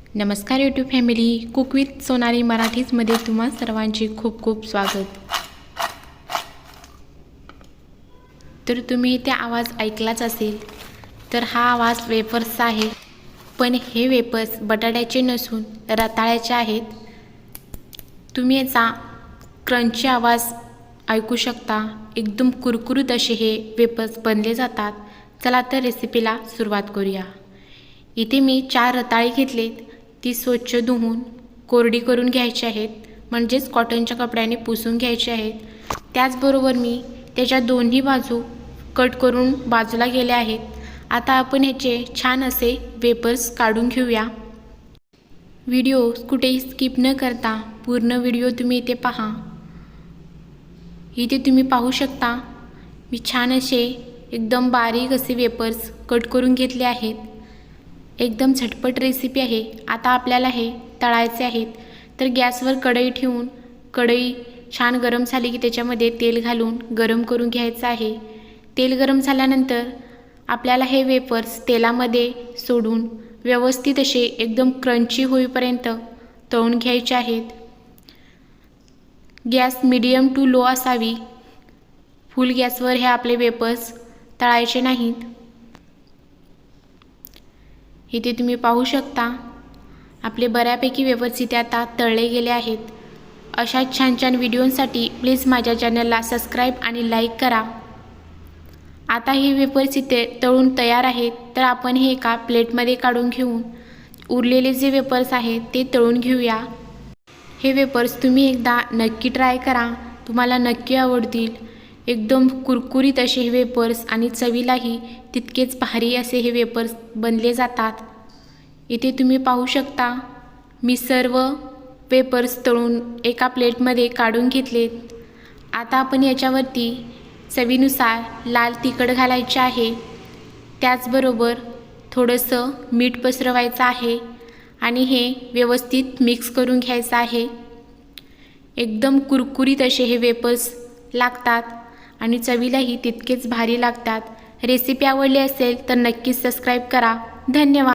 नमस्कार YouTube family, cook with Sonali मराठीजमध्ये तुम्हा सर्वांचे खूप खूप स्वागत। तर तुम्ही इथे आवाज ऐकलाच असेल, तर हा आवाज वेफर्सचा आहे। पण हे वेफर्स बटाट्याचे नसून रताळ्याचे आहेत। तुम्ही याचा क्रंची आवाज ऐकू शकता। एकदम कुरकुरीत असे हे वेफर्स बनले जातात। चला तर रेसिपीला सुरुवात करूया। इथे मी 4 रताळे घेतलेत। ती स्वच्छ धुवून कोरडी करून घ्यायची आहेत, म्हणजेच कॉटनच्या कपड्याने पुसून घ्यायची आहेत। त्याचबरोबर मी त्याच्या दोन्ही बाजू कट करून बाजूला गेले आहेत। आता आपण ह्याचे छान असे वेफर्स काढून घेऊया। व्हिडिओ कुठेही स्किप न करता पूर्ण व्हिडिओ तुम्ही इथे पहा। इथे तुम्ही पाहू शकता मी छान असे एकदम बारीक असे वेफर्स कट करून घेतले आहेत। एकदम झटपट रेसिपी आहे। आता आपल्याला हे तळायचे आहेत। तर गॅसवर कढई ठेवून कढई छान गरम झाली की त्याच्यामध्ये तेल घालून गरम करून घ्यायचं आहे। तेल गरम झाल्यानंतर आपल्याला हे वेफर्स तेलामध्ये सोडून व्यवस्थित असे एकदम क्रंची होईपर्यंत तळून घ्यायचे आहेत। गॅस मीडियम टू लो असावी। फुल गॅसवर हे आपले वेफर्स तळायचे नाहीत। इथे तुम्ही पाहू शकता आपले बऱ्यापैकी वेफर्स इथे आता तळले गेले आहेत। अशा छान छान व्हिडिओंसाठी प्लीज माझ्या चॅनलला सबस्क्राईब आणि लाईक करा। आता हे वेफर्स इथे तळून तयार आहेत। तर आपण हे एका प्लेटमध्ये काढून घेऊन उरलेले जे वेफर्स आहेत ते तळून घेऊया। हे वेफर्स तुम्ही एकदा नक्की ट्राय करा, तुम्हाला नक्की आवडतील। एकदम कुरकुरीत असे हे वेफर्स आणि चवीलाही तितकेच भारी असे हे वेफर्स बनले जातात। इथे तुम्ही पाहू शकता मी सर्व वेफर्स तळून एका प्लेटमध्ये काढून घेतलेत। आता आपण याच्यावरती चवीनुसार लाल तिखट घालायचे आहे। त्याचबरोबर थोडंसं मीठ पसरवायचं आहे आणि हे व्यवस्थित मिक्स करून घ्यायचं आहे। एकदम कुरकुरीत असे हे वेफर्स लागतात आणि चवीलाही तितकेच भारी लागतात। रेसिपी आवडली असेल तर नक्कीच सबस्क्राईब करा। धन्यवाद।